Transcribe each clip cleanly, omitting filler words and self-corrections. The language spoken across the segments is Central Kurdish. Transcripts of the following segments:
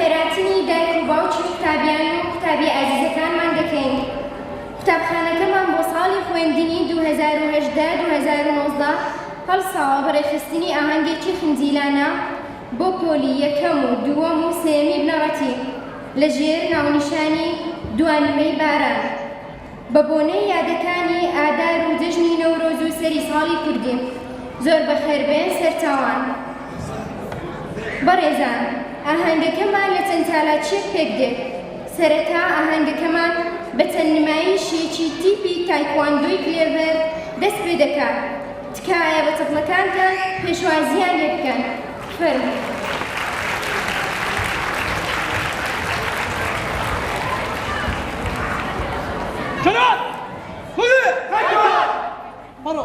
خێراتنی دایک و باوکی قوتابیان و قوتابی ئازیزەکانمان دەکەین. قوتابخانەکەمان بۆ ساڵی خوێندنی 2018-2019 هەڵساوە بەڕێخستنی ئاهەنگێکی خنجیلانە بۆ پۆلی یەکەم و دووەم و سێمی بنەڕەتی لەژێر ناونیشانی دوانمەی باران بە بۆنەی یادەکانی ئادار و جەژنی نەورۆز و سەری ساڵی کوردی. زۆر بەخێربێن سەرچاوان. بەڕێزان، ئاهەنگەکەمان لە چەند چالاکیەک پێک دێت. سەرەتا ئاهەنگەکەمان بە چەند نمایشێکی تیپی تایکواندۆی کلێڤەر دەست پێ دەکات. تکایە بە چەپڵەکانتان پێشوازیان لێ بکەن. فەرموو. شنات! خذي! برو!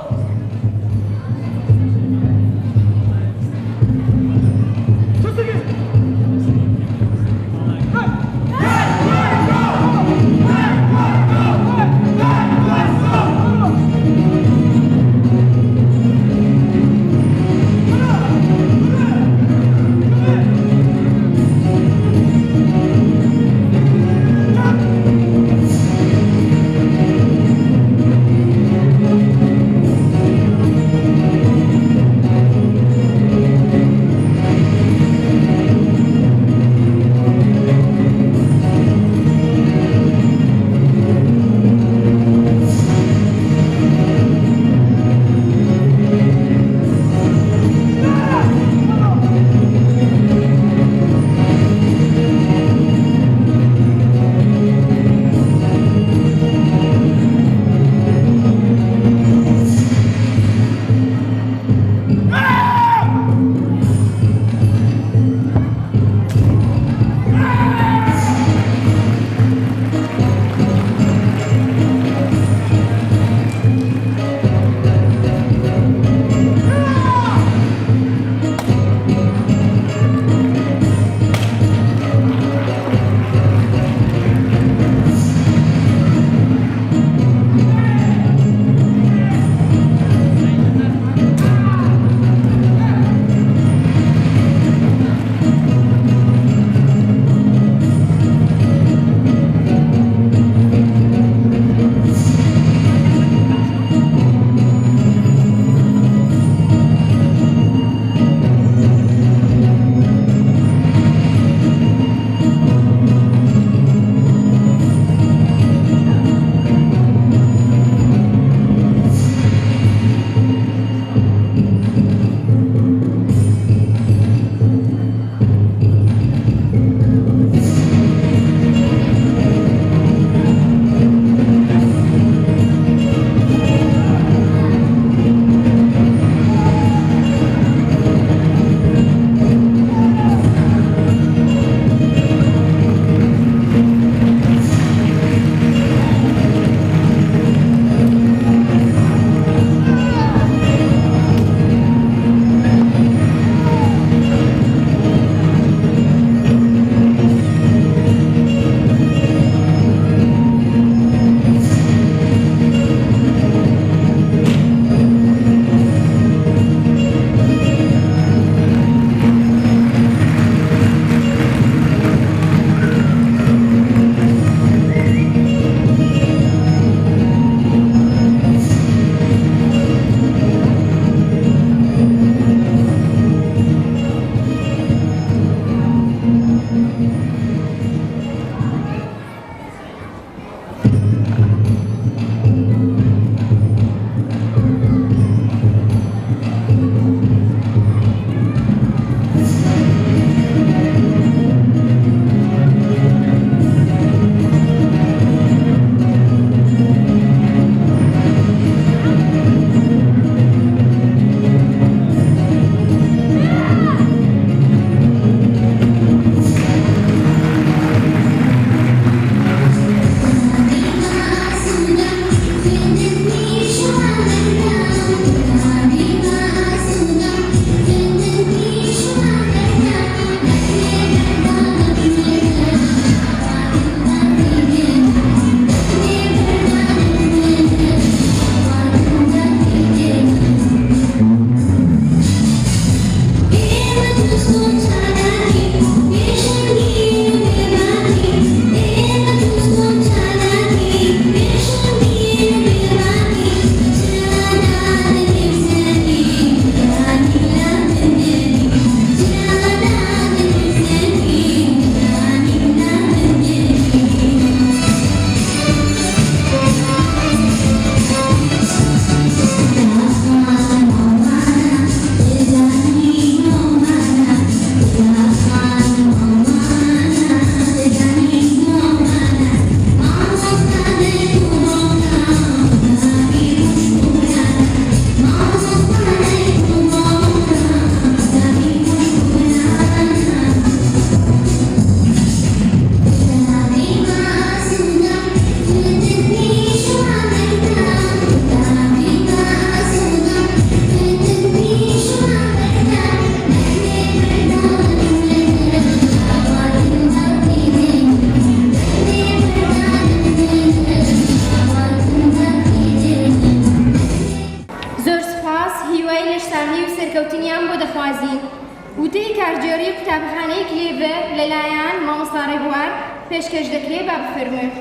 دیڤە لەلایەن مامۆستا ڕێبوار پێشکەش دەکرێت با بفەرموێت.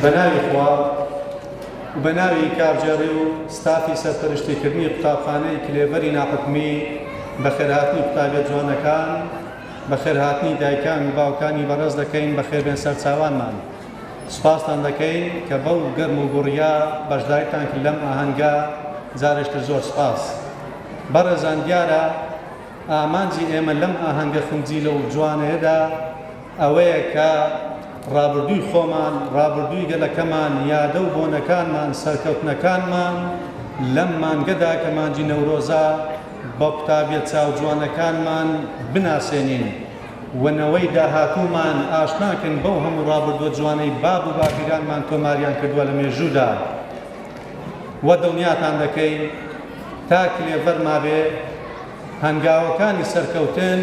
بەناوی خوا و بەناوی کارجێڕی و ستافی سەرپەرشتیکردنی قوتابخانەی کلێڤەری ناحکومی بەخێرهاتنی قوتابیە جوانەکان بەخێرهاتنی دایکان و باوکانی بەڕێز دەکەین بەخێربێن سەرچاوانمان. سوپاستان دەکەین کە بەو گەرم و گوڕیا بەشداریتان کرد لەم ئاهەنگە جارێشتر زۆر سوپاس. بەڕێزان دیارە ئامانجی ئێمە لەم ئاهەنگە خونجیلە و جوانەیەدا ئەوەیە کە ڕابردووی خۆمان، ڕابردووی گەلەکەمان، یادە و بۆنەکانمان، سەرکەوتنەکانمان لەم مانگەدا کە مانجی نەورۆزە بە قوتابیەت چاو جوانەکانمان بناسێنین وەنەوەی داهاتوومان ئاشناکەن بەو هەموو ڕابردووە جوانەی باب و باپیرانمان تۆماریان کردووە لە مێژوودا. وە دڵنیاتان دەکەین تا کلێڤەر مابێ هەنگاوەکانی سەرکەوتن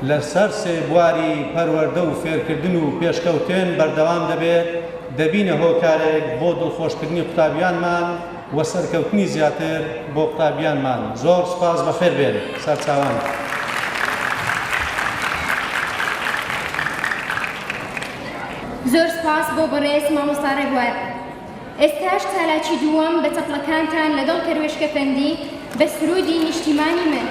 لەسەر سێ بواری پەروەردە و فێرکردن و پێشکەوتن بەردەوام دەبێت، دەبینە هۆکارێک بۆ دڵخۆشکردنی قوتابیانمان و سەرکەوتنی زیاتر بۆ قوتابیانمان. زۆر سوپاس، بەخێر بێن سەرچاوان. زۆر سپاس بۆ بەڕێز مامۆستا ڕێبوار. ئێستاش تالاکی دووەم بە چەپڵەکانتان لەگەڵ کەروێشکە فەندی بە سرودی نیشتیمانی من.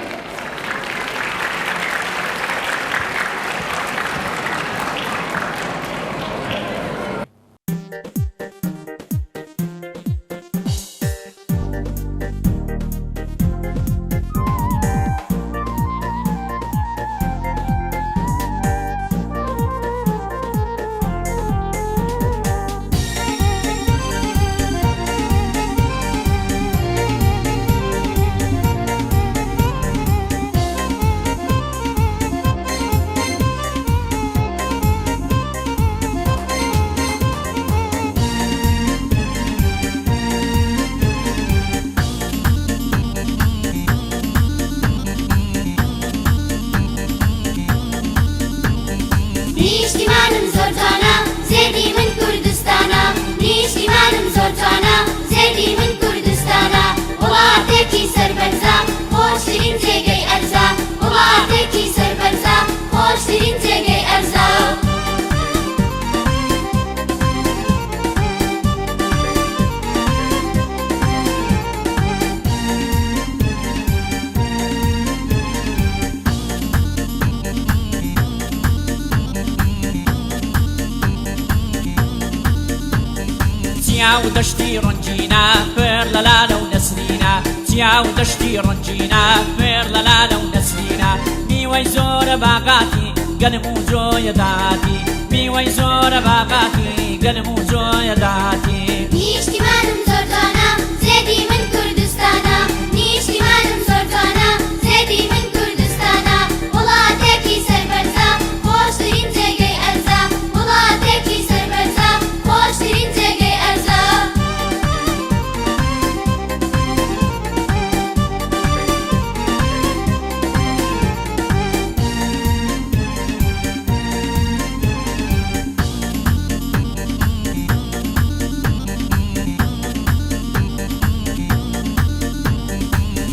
تیاو دەشتی ڕەنگینە فێر لە لالە و نەسرینە، تیاو دەشتی ڕەنگینە فێر لە لالە و نەسرینە، میوەی زۆرە باغاتی گەلم و جۆیە داهاتی، میوەی زۆرە باغاتی گەلم و جۆیە داهاتی. نیشتیمانم زۆر جوانە زێدی من کوردستانە، نیشتیمانم زۆر جوانە زێدی من کوردستانە، وڵاتێکی سەربەرزە خۆشترین جێگەی ئەرزە، وڵاتێکی سەربەرزە خۆشترین جێگەی ئەرزە.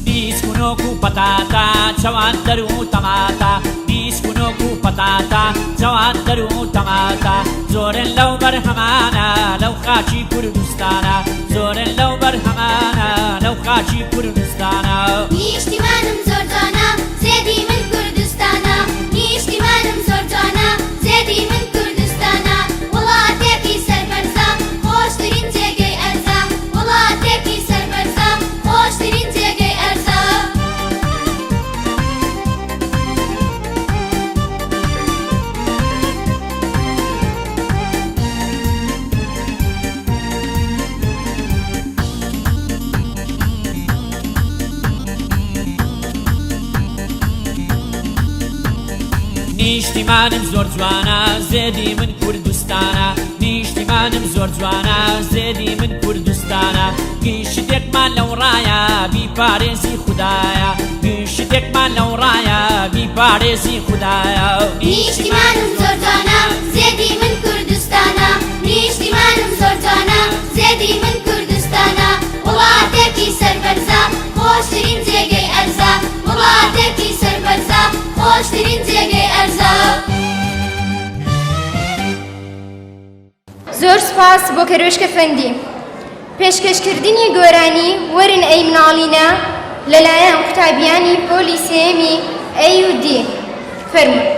دیسکونۆک و پەتاتە جەوان دەر و تەماتە، دیسکونۆک و پەتاتە جەوان دەر و تەماتە، زۆرن لەو بەرهەمانە لەو خاچی کوردستانە، زۆرن لەو بەرهەمانە لەو خاچی کوردستانە. نیشتیمانم زۆر جوانە زێدی من کوردستانە، نیشتیمانم زۆر جوانە زێدی من کوردستانە، وڵاتێکی سەربەرزە خۆشترین جێگەی ئەرزە، وڵاتێکی سەربەرزە خۆشترین جێگەی ئەرزە. نیشتیمانم زۆر جوانە زێدی من کوردستانە، نیشتیمانم زۆر جوانە زێدی من کوردستانە، گشتێکمان لەو ڕایە بیپارێزی خودایە، گشتێکمان لەو ڕایە بیپارێزی خودایە. نیشتیمانم زۆر جوانە زێدی من کوردستانە، نیشتیمانم زۆر جوانە زێدی من کوردستانە. سپاس بۆ کەروێشکە فەندی پێشکەشکردنی گۆرانی وەرن ئەی مناڵینە لەلایەن قوتابیانی پۆلی سێمی AUD فەرموو.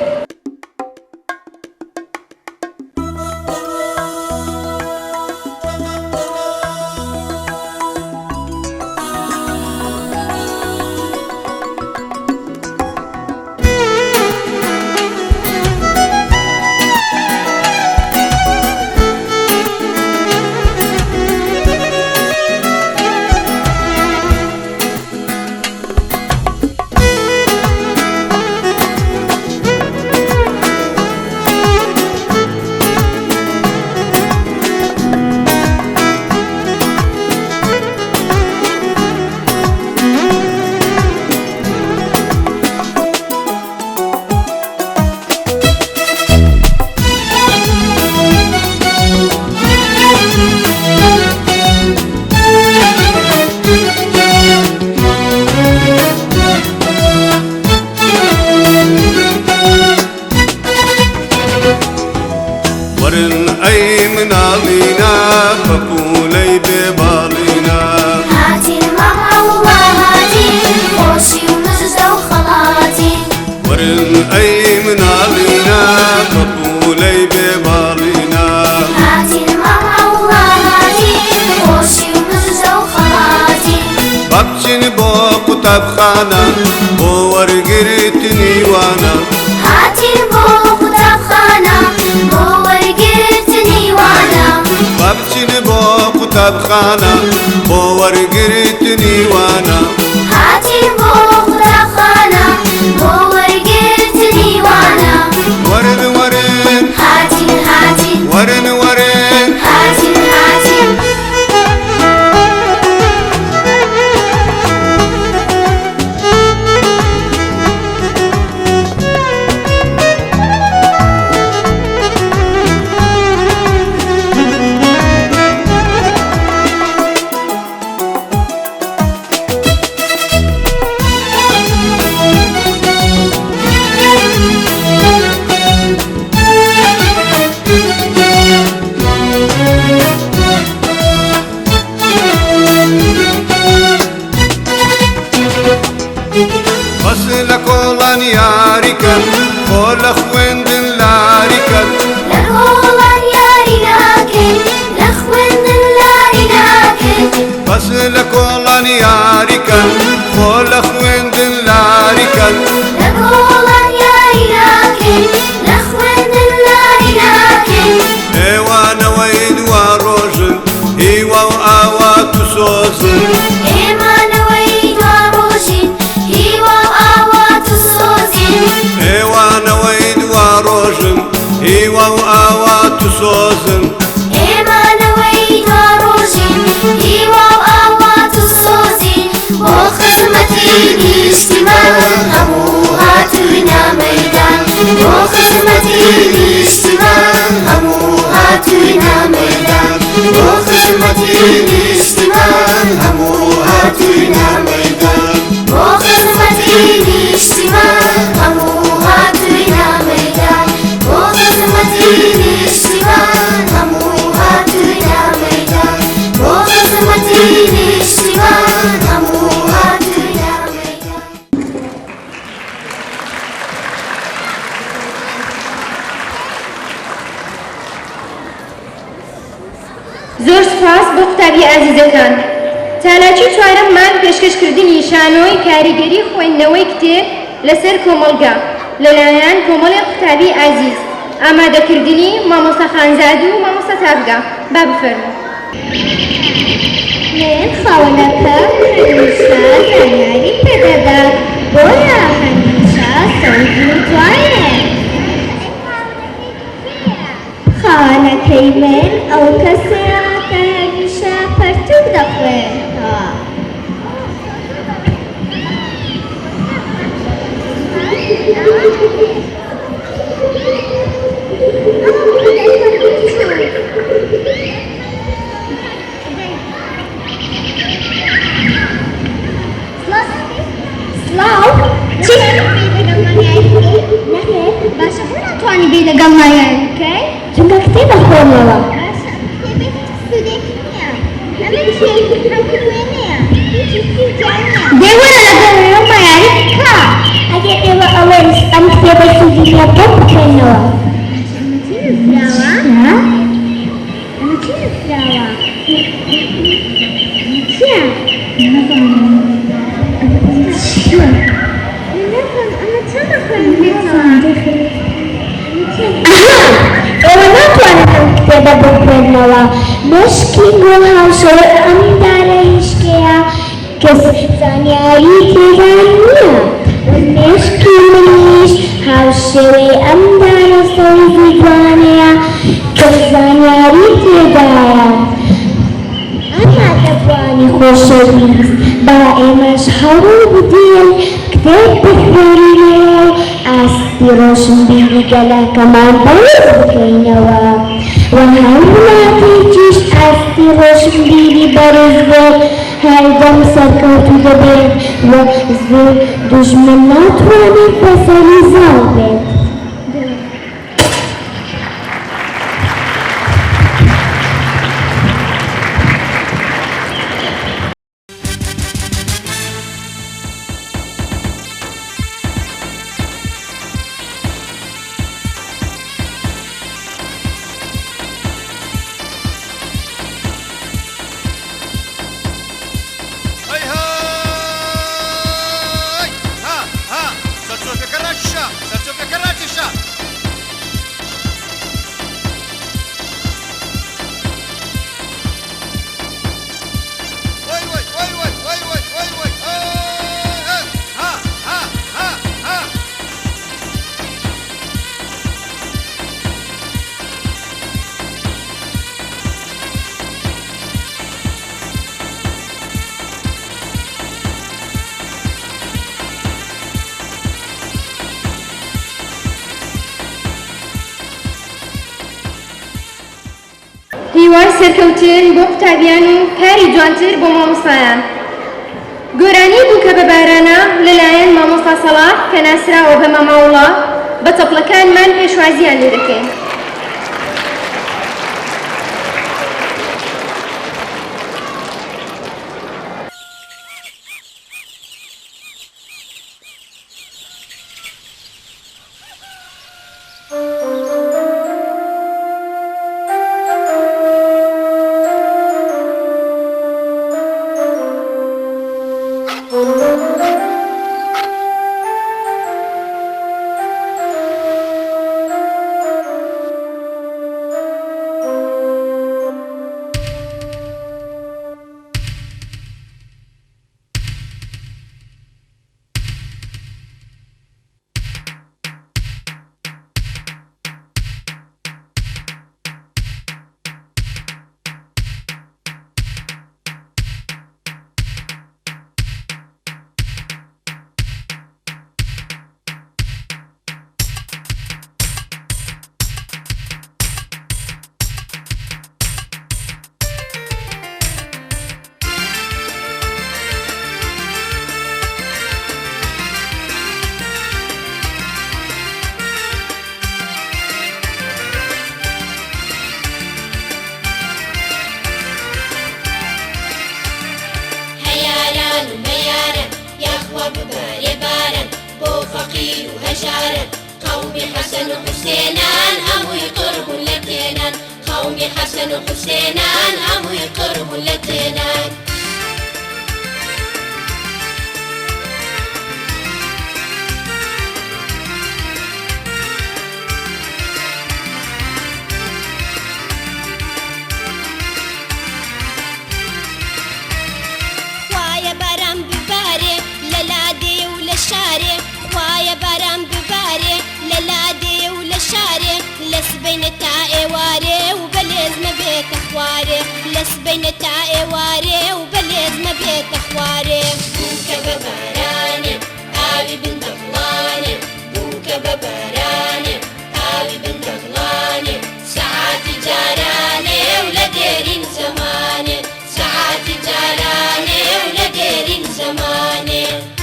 قوتابخانە بۆ وەرگرتنی وانە هاتین بۆ قوتابخانە بۆ وەرگرتنی وانە بچین بۆ قوتابخانە بۆ وەرگرتنی وانە هاتین بۆ قوتابخانە بۆ وەرگرتنی وانە وەرن وەرن هاتین هاتین وەرن وەرن هاتین هاتین لە کۆڵان یاریکەن خۆ لە خوێندن لاریکەن لە کۆڵان یاری ناکەین لە خوێندن لاری ناکەین بەس لە کۆڵان یاریکەن خۆ لە خوێندن لاریکەن لە کۆڵان یاری ناکەین لە خوێندن لاری ناکەین ئێوانەوەی دوا ڕۆژن هیوا و ئاوات و سۆزن ئێمانەوەی دوا ڕۆژین هیوا و ئاوات و سۆزین ئێوانەوەی دوا ڕۆژن هیوا و ئاوات و سۆزن ئێمانەوەی دوا ڕۆژین هیوا و ئاوات و سۆزین بۆ خزمەتی نیشتیمان هەموو هاتووینە مەیدان بۆ خزمەتی نیشتیمان هەموو هاتووینە مەیدان بۆ خزمەتی نیشتیمان هەموو هاتووینە مەیدان بۆ خزمەتی نیشتیمان هەموو هاتووینە مەیدان بۆ خزمەتی نیشتیمان هەموو هاتووینە مەیدان بۆ خزمەتی نیشتیمان هەموو هاتووینە مەیدان. زۆر سپاس بۆ قوتابی ئازیزەکان. تالاکی چوارەممان پێشکەشکردنی شانۆی کاریگەری خوێندنەوەی کتێب لەسەر کۆمەڵگا لەلایەن کۆمەڵی قوتابی ئازیز ئامادەکردنی مامۆستا خانزاد و مامۆستا تابگا. با بفەرموو. من خاوەنەکە هەمیشە زانیاری پێدەدات بۆیە هەمیشە سەوزی و جوانێ. خاوەنەکەی من ئەو کەسەیە کە هەمیشە پەرتووک دەخوێنەوە. باشە بۆ ناتوانانی بێ لەگەڵ مایان بکەی؟ چونکە کتێبە خۆمەوە. Dewa adalah rumah Rika. Ada dewa awal stamp table suji apa kenal? Flower. Anak flower. مشكي جوها شو أمدار إشكيا كس ثانية تغنيا مشكي منيش هاوشوي أمدار صوي جوانيا كس ثانية تغنيا أنا تبغاني خوشويس دائما شحرو بديل كتاب بخورينيو أستي روشن بيدي قلا كمان بوز بكينوا وهلا تيجيش أستي روشن بيدي برزبك هردم سركوتو دبيت وزي دجمنات واني فسالي زالبت هیوای سەرکەوتن بۆ قوتابیان و کاری جوانتر بۆ مامۆستایان گۆرانی بوو کە بە بارانە لەلایەن مامۆستا سەڵاح کە ناسراوە بە ماماوڵا بە تەپڵەکانمان پێشوازیان لێ دەکەین قومي حسن وحسينان هم يقربوا لتينان قومي حسن وحسينان هم يقربوا لتينان خوايا برام بباري للادي وللشاري خوايا برام بباري للادي وللشاري لس بين تاء واري وبليز ما بيت اخواري لس بين تاء واري وبليز ما بيت اخواري بوكا بباراني ابي بن دغلاني بوكا بباراني ابي بن دغلاني ساعات جاراني ولا ديرين زماني ساعات جاراني ولا ديرين زماني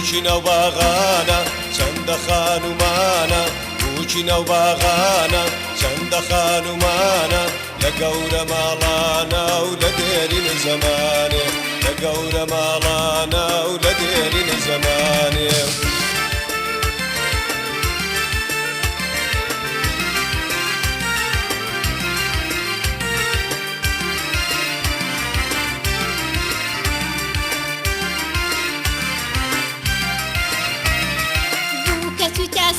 بوچی نەو باغانە چەندە خانومانە بوچی نەو باغانە چەندە خانومانە لە گەورە ماڵانە و لە دێرین زەمانێ لە گەورە ماڵانە و لە دێرین زەمانێ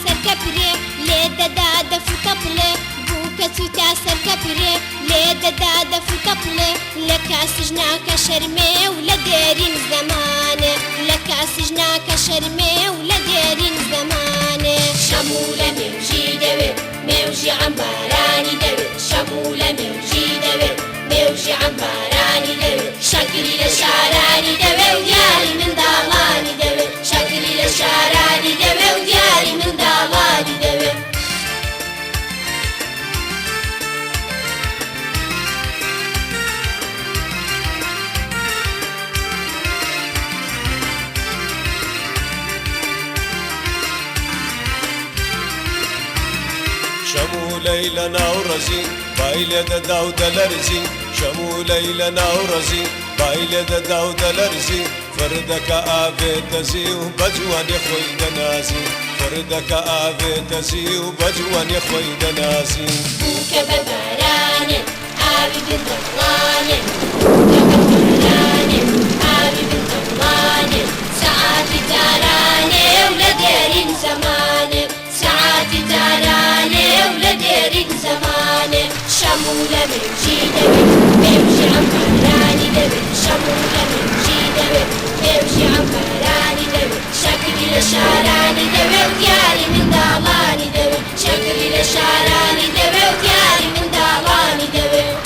سەرکەپرێ لێ دەدا دەفوتەپڵێ بوو کە چوتە سەرکەپرێ لێ دەدا دەفوتەپڵێ لە کاسژ ناکە شەرمێ و لە دێرین زەمانێ لە کاسژ ناکە شەرمێ و لە دێرین زەمانێ شەموو لە مێوژی دەوێت مێوژی عەمبارانی دەوێت شەموو لە مێوژی دەوێت مێوژی عەمبارانی دەوێت شەکری لە شارانی دەوێت و دیاری منداڵانی دەوێت شەکری لە شارانی دەوێت و دیاری منداڵانی دەوێت شەمولەی لە ناوڕەزی بای لێ دەدا و دەلەرزی شەمولەی لە ناوڕەزی بای لێ دەدا و دەلەرزی فردەکە ئاوێ دەزی و بە جوانی خۆی دەنازی فردەکە ئاوێ دەزی و بە جوانی خۆی دەنازی بووکە بە بارانێ ئاوی بندەڵانێ بووکە بە بارانێ ئاوی بندەڵانێ سەعاتی جارانێ و لە دێرین زەمانێ ساعتی جارانێ و لە دێرین زەمانێ شەموو لە مێوژی دەوێت مێوژی عەمبارانی دەوێت شەموو لە مێوژی دەوێت مێوژی عەمبارانی دەوێت شەکری لە شارانی دەوێت و دیاری منداڵانی دەوێت شەکری لە شارانی دەوێت و دیاری منداڵانی دەوێت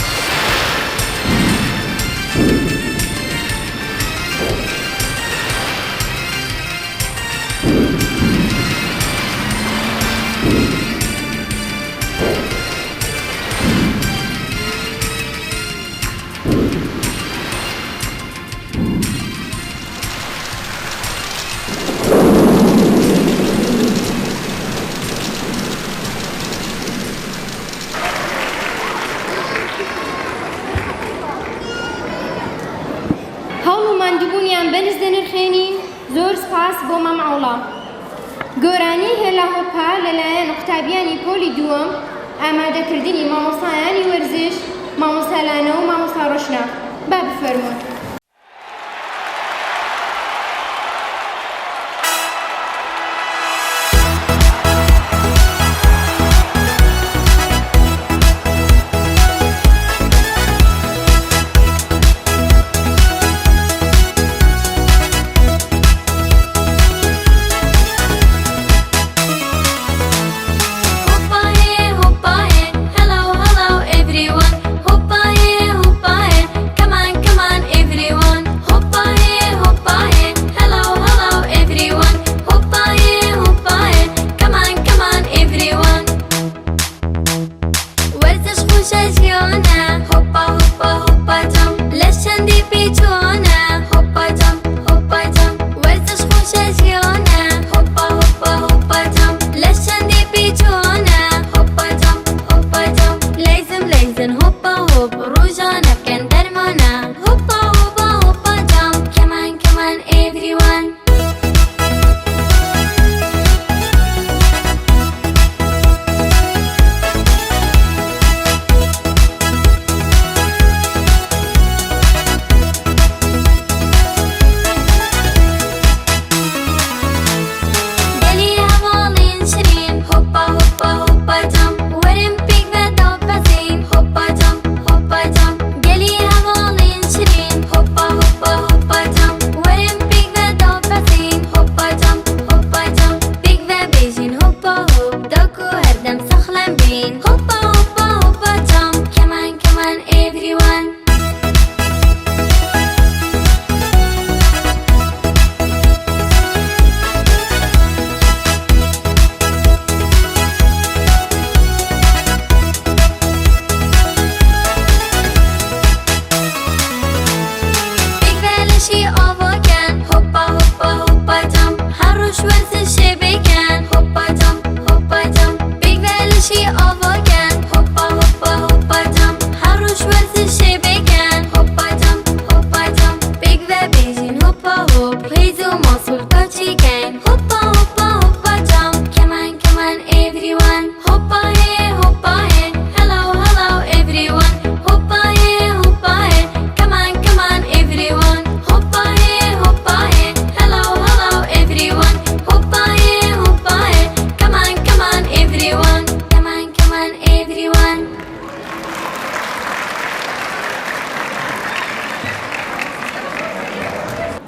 ماندووبوونیان بەرز دەنرخێنین زۆر سپاس بۆ مەمەعوڵە گۆرانی هێلا هۆپا لەلایەن قوتابیانی پۆلی دووەم ئامادەکردنی مامۆستایانی وەرزش مامۆستا لانە و مامۆستا ڕۆشنا با بفەرمون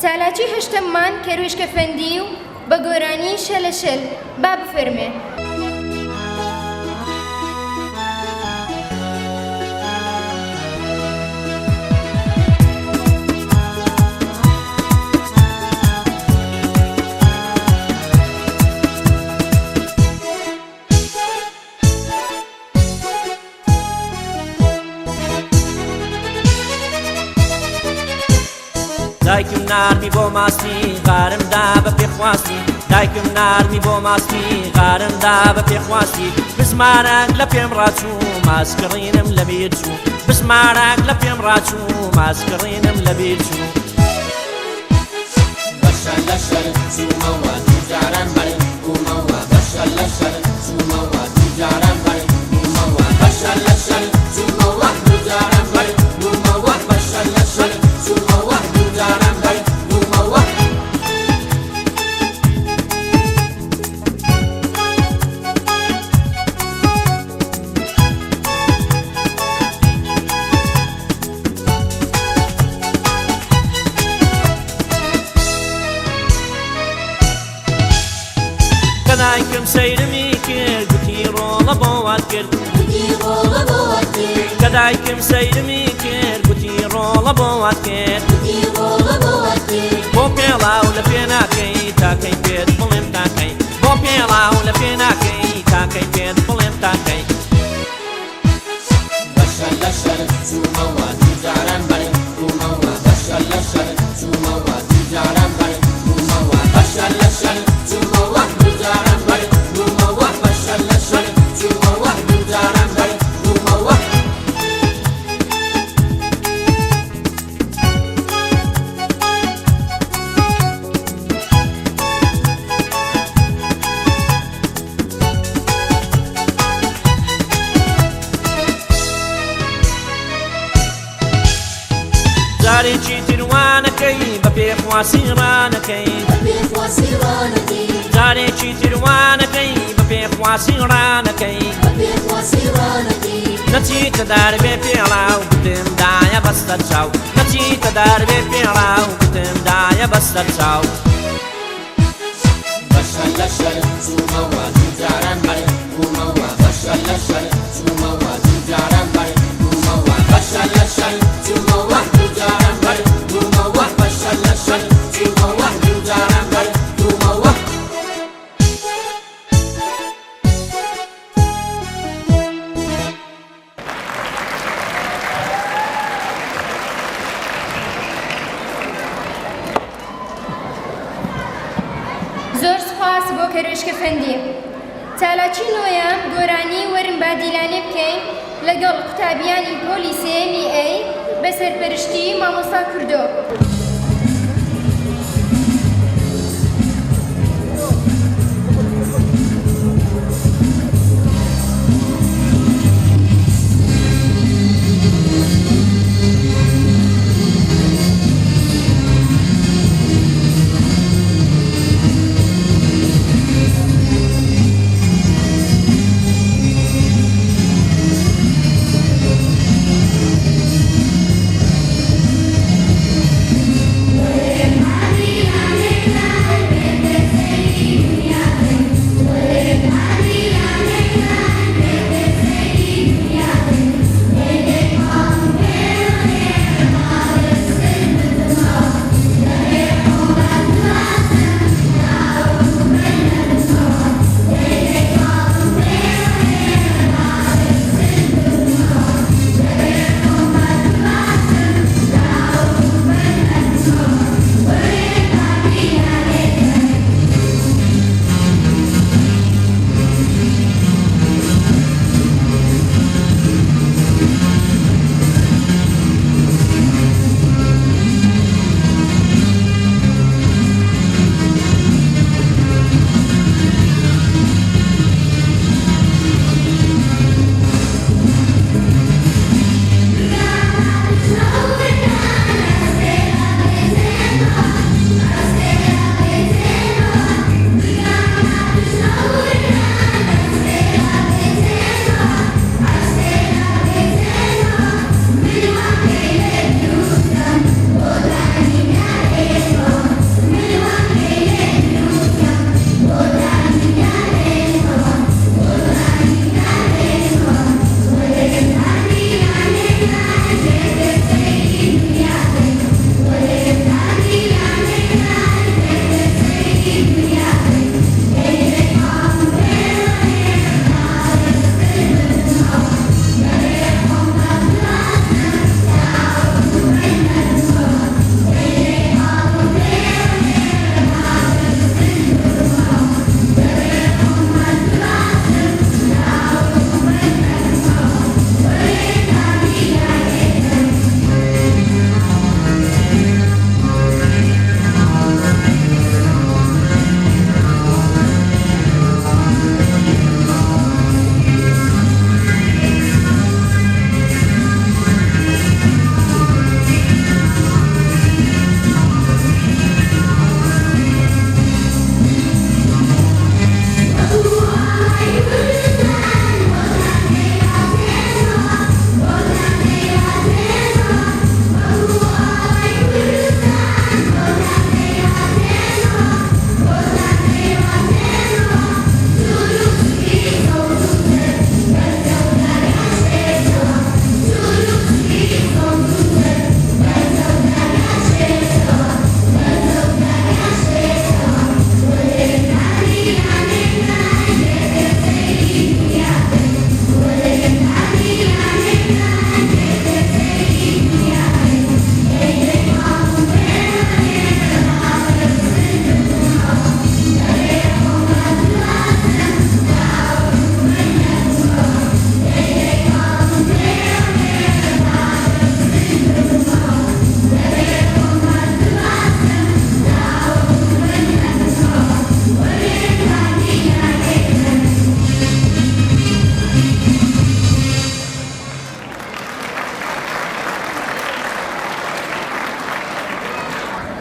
چالاکی هەشتممان کەروێشکە فەندی و بە گۆرانی شەلەشەل با بفەرمێ. دایکم نارمی بۆ ماستی غارمدا بە پێخواستی دایکم نارمی بۆ ماستی غارمدا بە پێخواستی بزمارەك لە پێم ڕاچوو ماسکڕینم لە بیر چوو بزمارەك لە پێم ڕاچوو ماسکڕینم لە بیر چوو بەشە لە شەر چوومەوە دووجاران بەرێ بوومەوە بەشە لە شەر چوومەوە دووجاران بەرێ بوومەوە بەشە لە شەر چوومەوە دووجاران بەرێ بوومەوە بەشە لە شەر چوومەوە دووجاران بەرێ بوومەوە کەدایکم سەیرمی کرد گوتی ڕۆڵە بۆ وات کرد کەدایکم سەیرمی کرد گوتی ڕۆڵە بۆ وات کرد بۆ پێڵاو لە پێ ناکەی تاکەی پێت بڵێم تاکەی بۆ پێڵاو لە پێ ناکەی تاکەی پێت بڵێم تاکەی بەشە لە شەر چوومەوە دووجاران بەرێ بوومەوە بەشە لە شەر چوومەوە دووجاران بەرێ بوومەوە بەشە لە شەر چوومەوە دووجاران بەرێ بوومەوە بەشە لە شەر چوومەوە دووجاران بەرێ بوومەوە جارێکی تروانەکەی بە پێخواسی ڕانەکەی جارێکی تروانەکەی بە پێخواسی ڕانەکەی نەچیتە دەربێ پێڵاو گوتم دایە بەستە چاو نەچیتە دەربێ پێڵاو گوتم دایە بەستە چاو بەشە لە شەر چوومەوە دووجاران بەرێ بوومەوە بەشە لە شەر چوومەوە دووجاران بەرێ بوومەوە بەشە لە شەر چوومەوە دووجاران بەرێ بوومەوە بەشە لە شەر چوومەوە دووجاران بەرێ بوومەوە زۆر سپاس بۆ کەروێشکە فەندی. چالاکی نۆیەم گۆرانی وەرن با دیلانێ بکەین لەگەڵ قوتابیانی پۆلی سێمی ئەی بە سەرپەرشتی مامۆستا کوردۆ.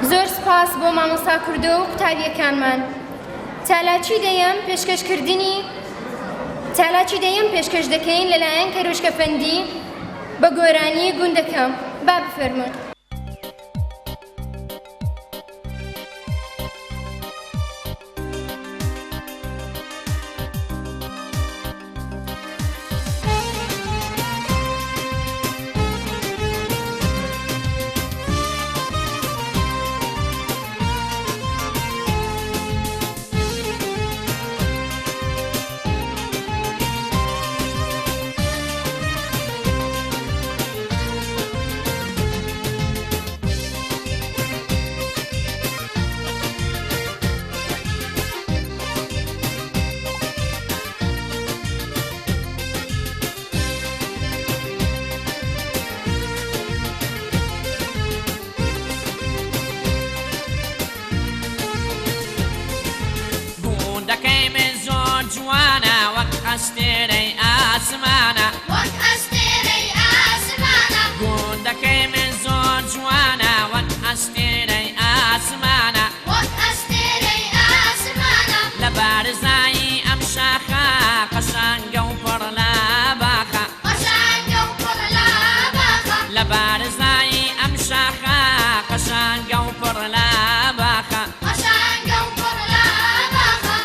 زۆر سپاس بۆ مامۆستا کوردە و قوتابیەکانمان. تالاچی دەیەم پێشکەش دەکەین لەلایەن کەروشکە فەندی بە گۆرانی گوندەکە. با بفەرمون. جوانا وەک ئەستێرەی ئاسمانە وەک ئەستێرەی ئاسمانە گوندەکەی من زۆر جوانە وەک ئەستێرەی ئاسمانە وەک ئەستێرەی ئاسمانە لە بارزایی ئەم شاخە قەشانگە و پڕ لە باخە قەشانگە و پڕ لە باخە لە بارزایی ئەم شاخە قەشانگە و پڕ لە باخە قەشانگە و پڕ لە باخە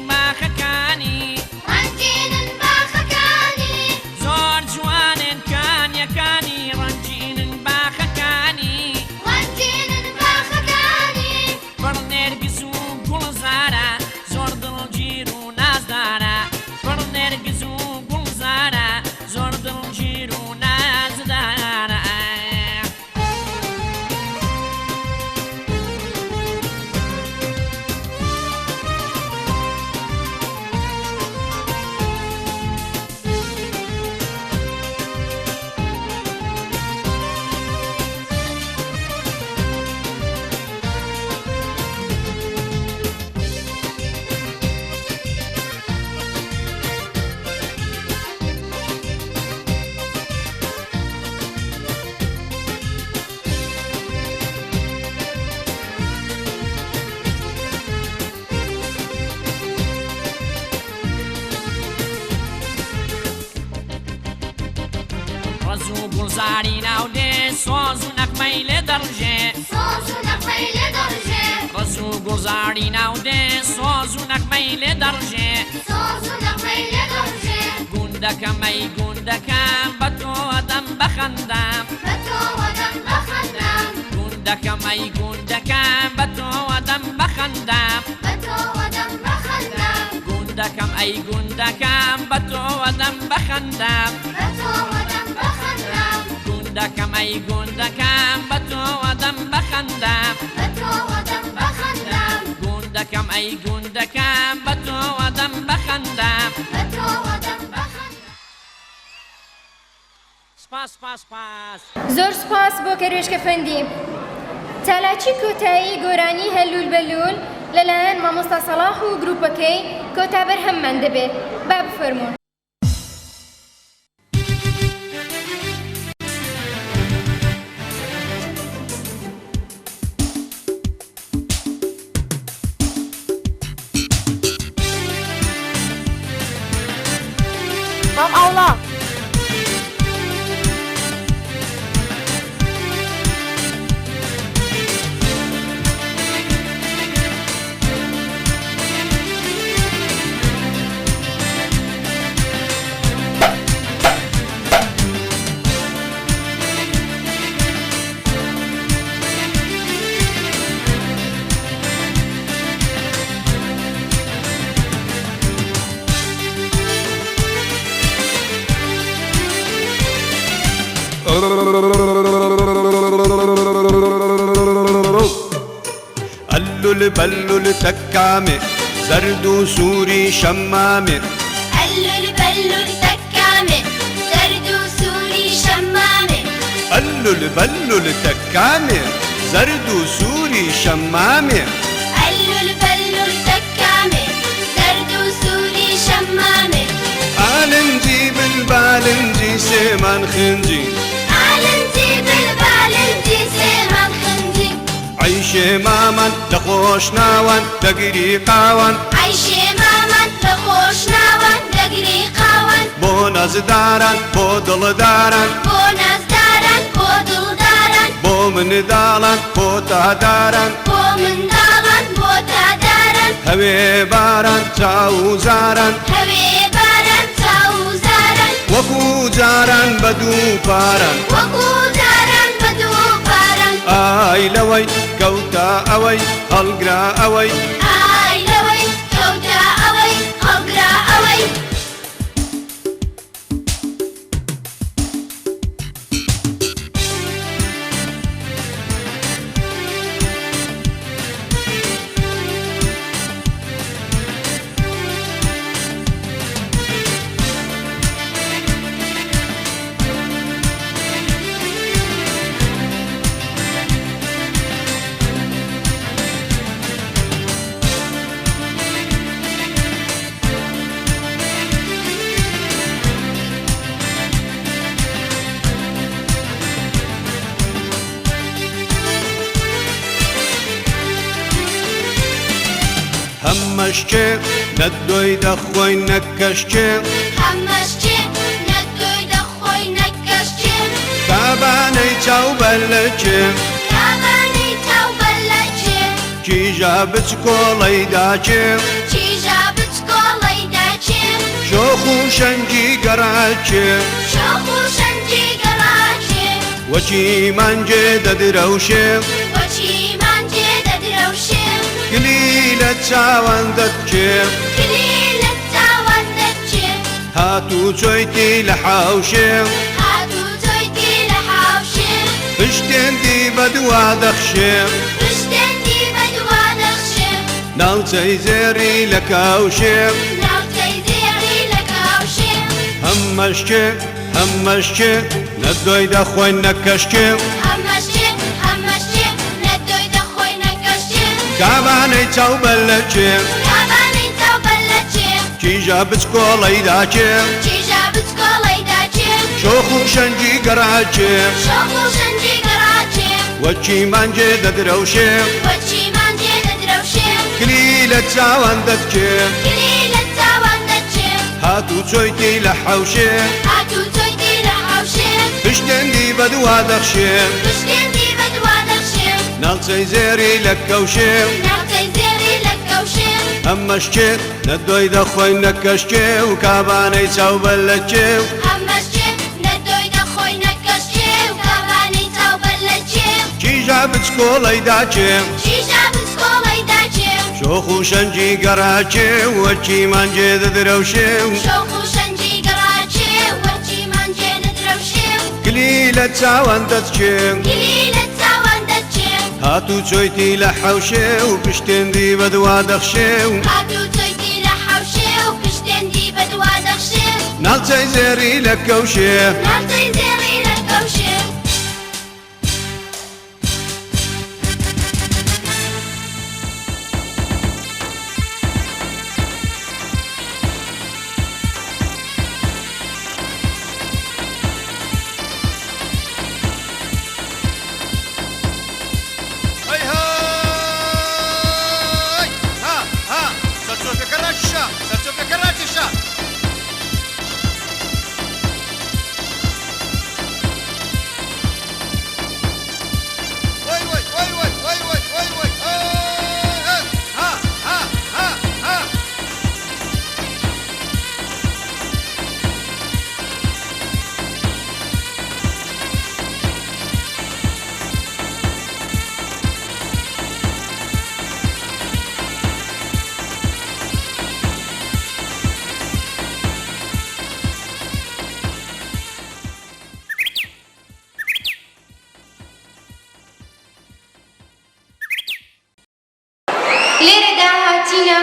باخەکانی ڕەنگینن باخەکانی زۆر جوانن کانیەکانی ڕەنگینن باخەکانی ڕەنگینن باخەکانی پڕ نێرگز و گوڵزارە زۆر دڵگیر و نازدارە پڕ نێرگز و گوڵزارە زۆر دڵگیر و نازدارە ڕز و گوڵزاری ناودێ سۆز و نەقمەی لێ دەڕژێ سۆز و نەقمەی لێ دەڕژێ ڕز و گوڵزاری ناودێ سۆز و نەقمەی لێ دەڕژێ سۆز و نەقمەی لێ دەڕژێ گوندەکەمەی گوندەکەم بە تۆوە دەم بەخەندام بە تۆوە دەم بەخەندام گوندەکەمەی گوندەکەم بە تۆوە دەم بەخەندام بە تۆوە دەم بەخەندام گوندەکەم ئەی گوندەکەم بە تۆوە دەم بەخەندام بە تۆوە دەم بەخەندام گوندەکەم ئەی گوندەکەم بە تۆوە دەم بەخەندام بە تۆوە دەم بەخەندام گوندەکەم ئەی گوندەکەم بە تۆوە دەم بەخەندام بە تۆوە دەم بەخەندام سپاس سپاس سپاس زۆر سپاس بۆ کەروێشکە فەندی. تالاچی کۆتایی گۆرانی هەلول بەلول لەلایەن مامۆستا سەڵاح و گروپەکەی کۆتا بەرهەممان دەبێت. با بفەرمون. Mam Allah. البلل تكامي زرد سوري شمامي البلل تكامي زرد سوري شمامي البلل تكامي زرد سوري شمامي البلل تكامي زرد سوري شمامي آلنجي بالبالنجي سيمان خنجي آلنجي بالبالنجي سيمان خنجي عيشي مامان لخوش ناوان دقري قاوان عيشي مامان لخوش ناوان دقري قاوان بو ناز داران بو دل داران بو ناز داران بو دل داران بو من دالان بو تا داران بو من دالان بو تا داران هوي باران چاو زاران هوي باران تاو زاران وكو جاران بدو باران وكو زاران بدو باران آي لوي كوتا أوي هالقرا أوي آي لوي كوتا أوي هقرا أوي همشكي ندوي دخوي نكشكي همشكي ندوي دخوي نكشكي كاباني تاو بلكي كاباني تاو بلكي كي جابت كولي داكي چی جابت کۆڵەی داچێ شوخو شنجي قراكي شۆخ و شەنجی گەڕاچێ وچي مانجي ددروشي وەچی مانجێ دەدرەوشێ قليلة تاوان دكي کلی لە چاوان دەچێ هاتو تويتي لحاوشي هاتوو تۆیتی لە حاوشێ بشتين دي بدوا دخشي پشتێندی بەدوا دەخشێ نالتي زيري لكاوشي ناوچەی زێڕی لە کاوشێ همشكي ندوي دخوي نكشكي هەمەشێ نەدۆی دەخۆی نەکەشێ كاباني تاو بلكي کابانەی چاو بەلەچێ كي جابت كولي داكي چی جابت کۆڵەی داچێ شوخو شنجي قراكي شۆخ و شەنجی گەڕاچێ وچي مانجي ددروشي وەچی مانجێ دەدرەوشێ قليلة تاوان دكي کلی لە چاوان دەچێ هاتو تويتي لحاوشي هاتوو تۆیتی لە حاوشێ بشتين دي بدوا دخشي پشتێندی بەدوا دەخشێ نالتي زيري لكوشي ناوچەی زێڕی لە کەوشێ همشكي ندوي دخوي نكشكي وكاباني تاو بلكي هەمەشێ نەدۆی دەخۆی نەکەشێ و کابانەی چاو بەلەچێ كي جابت كولي داكي چی جابت کۆڵەی داچێ شوخو شنجي قراكي وچي مانجي ددروشي شۆخ و شەنجی گەڕاچێ وەچی مانجێ دەدرەوشێ قليلة تاوان دكي کلی لە چاوان دەچێ هاتو تويتي لحوشي وبشتين دي بدوا دخشي هاتوو تۆیتی لە حاوشێ و پشتێندی بەدوا دەخشێ نالتي زيري لكوشي ناوچەی زێڕی لە کەوشێ هاي هاي ها سرسوف كراتشا سرسوف كراتشا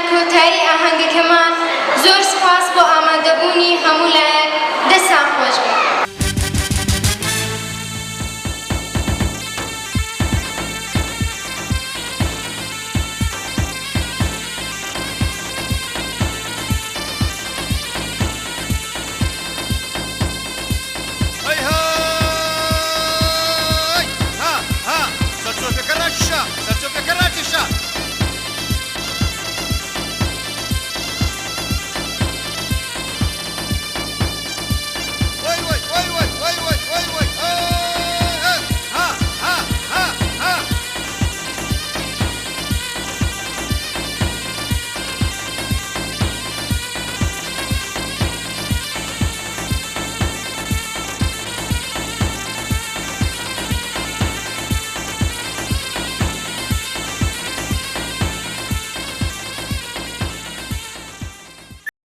کۆتایی ئاهەنگەکەمان زۆر سپاس بۆ ئامادەبوونی هەموو